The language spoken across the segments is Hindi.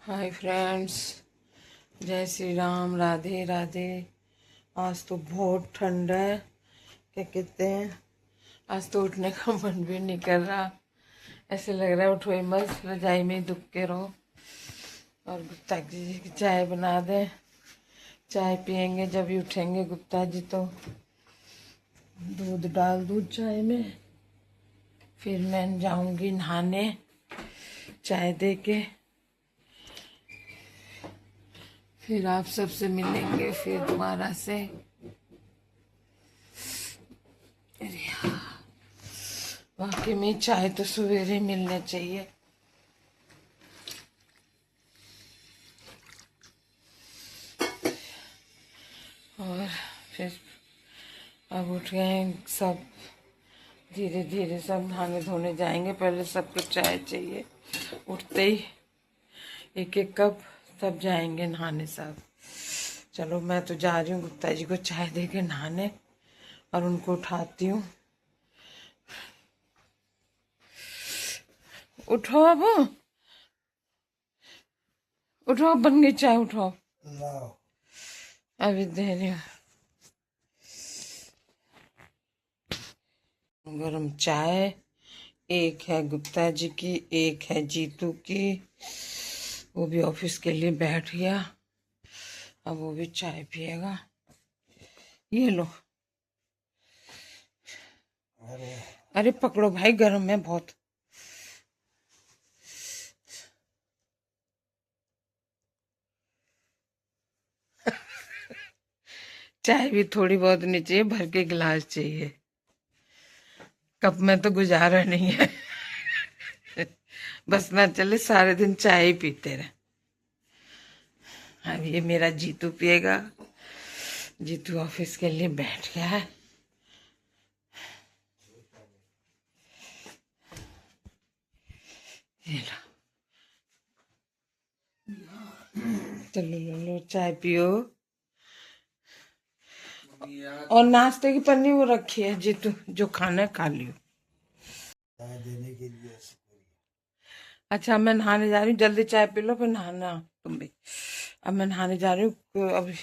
हाय फ्रेंड्स, जय श्री राम, राधे राधे। आज तो बहुत ठंड है। क्या कहते हैं, आज तो उठने का मन भी नहीं कर रहा। ऐसे लग रहा है उठो ही मत, रजाई में ही दुब के रहो। और गुप्ता जी की चाय बना दें। चाय पियेंगे जब ही उठेंगे गुप्ता जी तो। दूध डाल दूध चाय में, फिर मैं जाऊंगी नहाने चाय दे के। फिर आप सबसे मिलेंगे फिर दोबारा से। वाकई में चाय तो सवेरे मिलने चाहिए। और फिर अब उठ गए सब, धीरे धीरे सब नहाने धोने जाएंगे। पहले सबको चाय चाहिए उठते ही, एक एक कप, तब जाएंगे नहाने सब। चलो मैं तो जा रही हूँ गुप्ता जी को चाय दे के नहाने, और उनको उठाती हूँ। उठो अब, उठो, अब बन गई चाय, उठो अभी दे रही हूँ गरम चाय। एक है गुप्ता जी की, एक है जीतू की। वो भी ऑफिस के लिए बैठ गया, अब वो भी चाय पिएगा। ये लो। अरे पकड़ो भाई, गरम है बहुत। चाय भी थोड़ी बहुत नहीं चाहिए, भर के गिलास चाहिए। कप में तो गुजारा नहीं है। बस ना चले सारे दिन चाय ही पीते रहे। अब ये मेरा जीतू पिएगा। जीतू ऑफिस के लिए बैठ गया है। ये लो, चलो लो लो चाय पियो। और नाश्ते की पन्नी वो रखी है जीतू, जो खाना है खा लियो। देने के लिए। अच्छा मैं नहाने जा रही हूँ, जल्दी चाय पी लो फिर नहाना तुम भी। अब मैं नहाने जा रही हूँ, अभी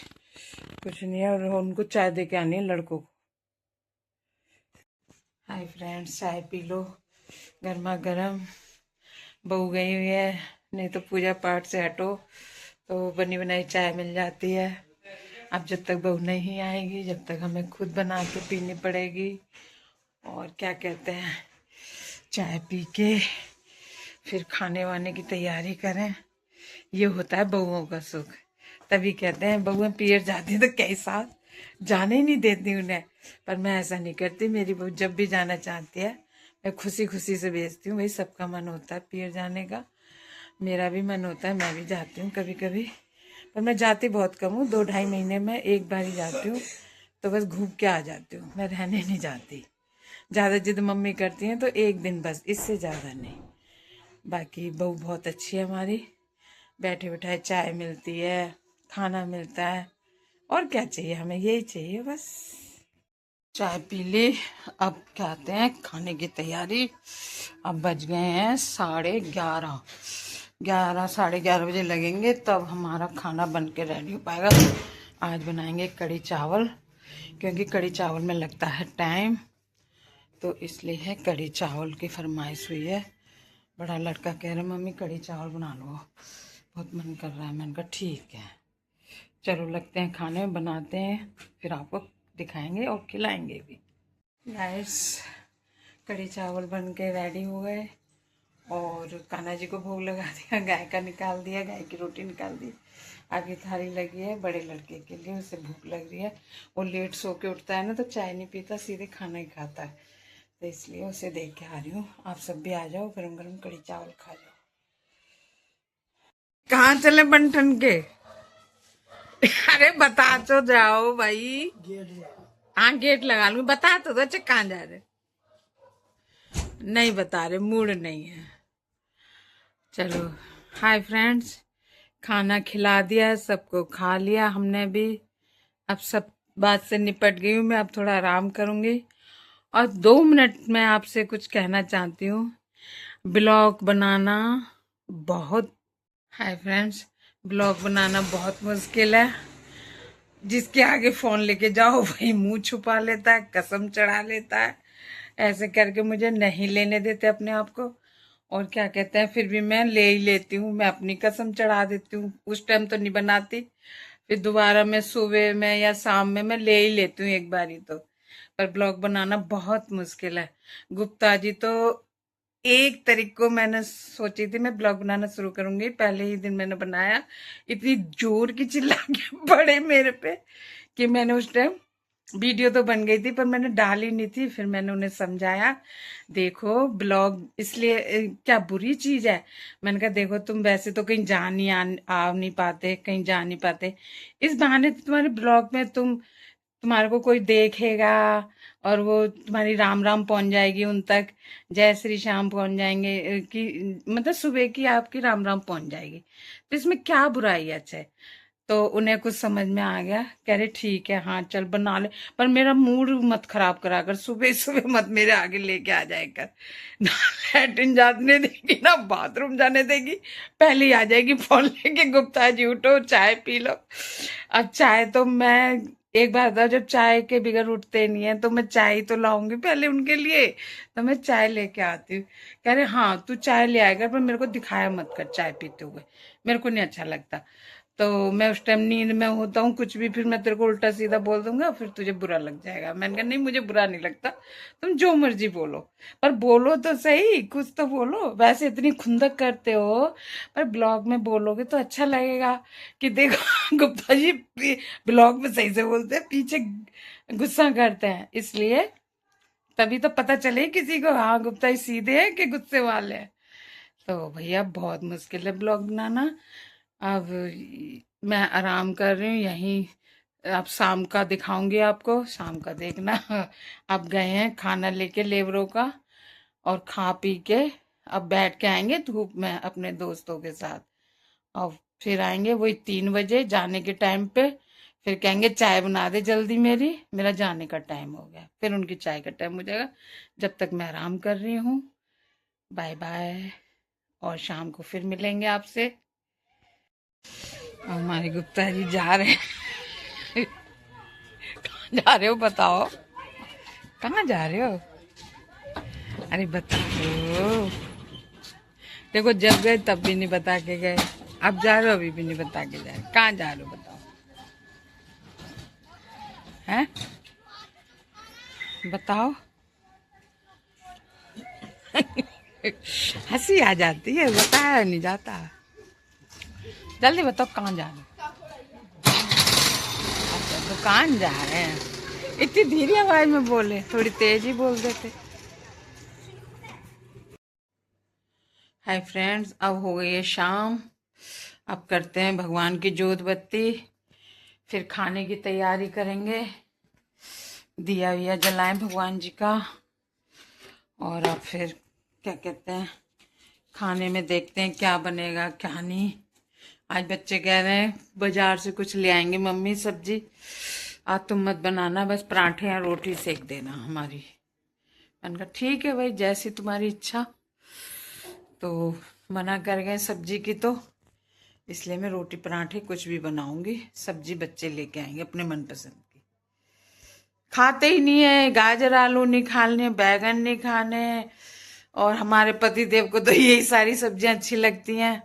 कुछ नहीं है, और उनको चाय दे के आनी है लड़कों को। हाय फ्रेंड्स, चाय पी लो गर्मा गर्म। बहू गई हुई है, नहीं तो पूजा पाठ से हटो तो बनी बनाई चाय मिल जाती है। अब जब तक बहू नहीं आएगी, जब तक हमें खुद बना के पीनी पड़ेगी। और क्या कहते हैं, चाय पी के फिर खाने वाने की तैयारी करें। ये होता है बहुओं का सुख। तभी कहते हैं बहुएं पियर जाती तो कई साल जाने ही नहीं देती उन्हें। पर मैं ऐसा नहीं करती, मेरी बहू जब भी जाना चाहती है मैं खुशी खुशी से भेजती हूँ। भाई सबका मन होता है पियर जाने का, मेरा भी मन होता है, मैं भी जाती हूँ कभी कभी। पर मैं जाती बहुत कम हूँ, 2-2.5 महीने में एक बार ही जाती हूँ। तो बस घूम के आ जाती हूँ, मैं रहने नहीं जाती। ज़्यादा जिद मम्मी करती हैं तो एक दिन बस, इससे ज़्यादा नहीं। बाकी बहू बहुत अच्छी है हमारी, बैठे बैठाए चाय मिलती है, खाना मिलता है, और क्या चाहिए हमें, यही चाहिए बस। चाय पी ली, अब कहते हैं खाने की तैयारी। अब बज गए हैं 11:30, 11-11:30 बजे लगेंगे, तब हमारा खाना बन के रेडी हो पाएगा। आज बनाएंगे कढ़ी चावल, क्योंकि कढ़ी चावल में लगता है टाइम, तो इसलिए है कढ़ी चावल की फरमाइश हुई है। बड़ा लड़का कह रहा मम्मी कढ़ी चावल बना लो, बहुत मन कर रहा है। मैंने कहा ठीक है, चलो लगते हैं खाने में, बनाते हैं, फिर आपको दिखाएंगे और खिलाएंगे भी। गाइस, कढ़ी चावल बन के रेडी हो गए, और कान्हा जी को भोग लगा दिया, गाय का निकाल दिया, गाय की रोटी निकाल दी। आगे थाली लगी है बड़े लड़के के लिए, उसे भूख लग रही है। वो लेट सो के उठता है ना, तो चाय नहीं पीता, सीधे खाना ही खाता है, तो इसलिए उसे देख के आ रही हूँ। आप सब भी आ जाओ, गरम गरम कढ़ी चावल खा जाओ। कहाँ चले बंठन के? अरे बता तो जाओ भाई। हाँ गेट लगा लूंगी, बता तो दो। अच्छा कहाँ जा रहे? नहीं बता रहे, मूड नहीं है। चलो हाय फ्रेंड्स, खाना खिला दिया, सबको खा लिया हमने भी। अब सब बात से निपट गई हूँ मैं, अब थोड़ा आराम करूँगी। और 2 मिनट में आपसे कुछ कहना चाहती हूँ। ब्लॉग बनाना बहुत हाय फ्रेंड्स, ब्लॉग बनाना बहुत मुश्किल है। जिसके आगे फोन लेके जाओ वही मुंह छुपा लेता है, कसम चढ़ा लेता है। ऐसे करके मुझे नहीं लेने देते अपने आप को। और क्या कहते हैं, फिर भी मैं ले ही लेती हूँ। मैं अपनी कसम चढ़ा देती हूँ। उस टाइम तो नहीं बनाती, फिर दोबारा मैं सुबह में या शाम में मैं ले ही लेती हूँ एक बारी तो। पर ब्लॉग बनाना बहुत मुश्किल है। गुप्ता जी तो 1 तारीख को मैंने सोची थी मैं ब्लॉग बनाना शुरू करूंगी, पहले ही दिन मैंने बनाया। इतनी जोर की चिल्ला के पड़े मेरे पे कि मैंने उस टाइम वीडियो तो बन गई थी पर मैंने डाली नहीं थी। फिर मैंने उन्हें समझाया, देखो ब्लॉग इसलिए क्या बुरी चीज है। मैंने कहा देखो तुम वैसे तो कहीं जा नहीं आ नहीं पाते, कहीं जा नहीं पाते, इस बहाने तो तुम्हारे ब्लॉग में तुम्हारे को कोई देखेगा और वो तुम्हारी राम राम पहुंच जाएगी उन तक। जय श्री श्याम पहुंच जाएंगे कि मतलब सुबह की आपकी राम राम पहुंच जाएगी, तो इसमें क्या बुराई है। अच्छा, तो उन्हें कुछ समझ में आ गया, कह रहे ठीक है हाँ चल बना ले, पर मेरा मूड मत खराब करा कर, सुबह सुबह मत मेरे आगे लेके आ जाए कर। ना लैट्रिन जाने देगी ना बाथरूम जाने देगी, पहले ही आ जाएगी फोन लेके, गुप्ता जी उठो चाय पी लो। अब चाय तो मैं एक बार था, जब चाय के बिगर उठते नहीं है तो मैं चाय तो लाऊंगी पहले उनके लिए। तो मैं चाय लेके आती हूँ। कह रहे हाँ तू चाय ले आएगा पर मेरे को दिखाया मत कर चाय पीते हुए, मेरे को नहीं अच्छा लगता। तो मैं उस टाइम नींद में होता हूँ, कुछ भी फिर मैं तेरे को उल्टा सीधा बोल दूंगा, फिर तुझे बुरा लग जाएगा। मैंने कहा नहीं मुझे बुरा नहीं लगता, तुम जो मर्जी बोलो, पर बोलो तो सही, कुछ तो बोलो। वैसे इतनी खुंदक करते हो, पर ब्लॉग में बोलोगे तो अच्छा लगेगा कि देखो गुप्ता जी ब्लॉग में सही से बोलते हैं, पीछे गुस्सा करते हैं। इसलिए तभी तो पता चले किसी को, हाँ गुप्ता जी सीधे है कि गुस्से वाले हैं। तो भैया बहुत मुश्किल है ब्लॉग बनाना। अब मैं आराम कर रही हूँ यहीं। अब शाम का दिखाऊंगी आपको, शाम का देखना। अब गए हैं खाना लेके लेबरों का, और खा पी के अब बैठ के आएंगे धूप में अपने दोस्तों के साथ। और फिर आएंगे वही 3 बजे जाने के टाइम पे, फिर कहेंगे चाय बना दे जल्दी, मेरा जाने का टाइम हो गया, फिर उनकी चाय का टाइम हो जाएगा। जब तक मैं आराम कर रही हूँ, बाय बाय, और शाम को फिर मिलेंगे आपसे। हमारे गुप्ता जी जा रहे हैं। कहाँ जा रहे हो बताओ, कहाँ जा रहे हो? अरे बताओ। देखो जब गए तब भी नहीं बता के गए, अब जा रहे हो अभी भी नहीं बता के जाए, कहाँ जा रहे हो बताओ? हैं बताओ। हंसी आ जाती है, बताया नहीं जाता। जल्दी बताओ कहाँ जा रहे हो? अच्छा दुकान जा रहे हैं। इतनी धीरे आवाज में बोले, थोड़ी तेज ही बोल देते। हाय फ्रेंड्स, अब हो गई है शाम। अब करते हैं भगवान की जोत बत्ती, फिर खाने की तैयारी करेंगे, दिया विया जलाएं भगवान जी का। और अब फिर क्या कहते हैं, खाने में देखते हैं क्या बनेगा क्या नहीं। आज बच्चे कह रहे हैं बाजार से कुछ ले आएंगे मम्मी सब्जी, आज तुम मत बनाना, बस पराठे या रोटी सेक देना हमारी। मैंने कहा ठीक है भाई जैसी तुम्हारी इच्छा। तो मना कर गए सब्जी की, तो इसलिए मैं रोटी पराठे कुछ भी बनाऊंगी, सब्जी बच्चे लेके आएंगे अपने मनपसंद की। खाते ही नहीं है, गाजर आलू नहीं खाने, बैगन नहीं खाने। और हमारे पति देव को तो यही सारी सब्जियां अच्छी लगती हैं,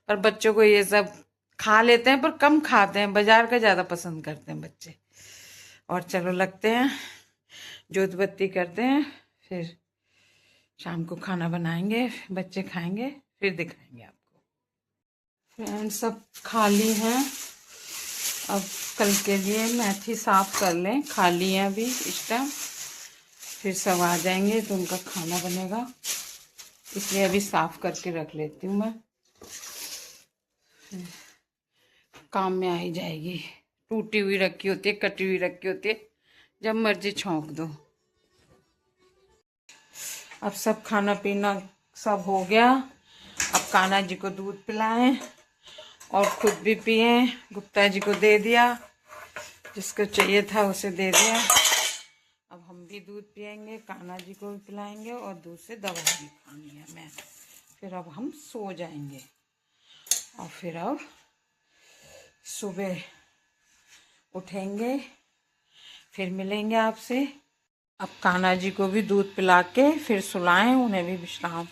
पर बच्चों को ये सब खा लेते हैं पर कम खाते हैं, बाजार का ज्यादा पसंद करते हैं बच्चे। और चलो लगते हैं, जोत बत्ती करते हैं, फिर शाम को खाना बनाएंगे, बच्चे खाएंगे, फिर दिखाएंगे आपको। फ्रेंड्स सब खाली हैं, अब कल के लिए मेथी साफ कर लें, खाली है अभी इस टाइम, फिर सब आ जाएंगे तो उनका खाना बनेगा, इसलिए अभी साफ करके रख लेती हूँ मैं, काम में आ ही जाएगी। टूटी हुई रखी होती है, कटी हुई रखी होती है, जब मर्जी छौंक दो। अब सब खाना पीना सब हो गया, अब कान्हा जी को दूध पिलाएं और खुद भी पिए। गुप्ता जी को दे दिया, जिसको चाहिए था उसे दे दिया। अब हम भी दूध पियेंगे, कान्हा जी को भी पिलाएंगे और दूध से दवा भी खानी है मैं, फिर अब हम सो जाएंगे। और फिर अब सुबह उठेंगे, फिर मिलेंगे आपसे। अब कान्हा जी को भी दूध पिला के फिर सुलाएं, उन्हें भी विश्राम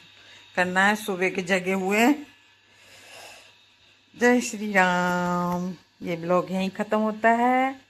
करना है, सुबह के जगे हुए। जय श्री राम। ये ब्लॉग यहीं ख़त्म होता है।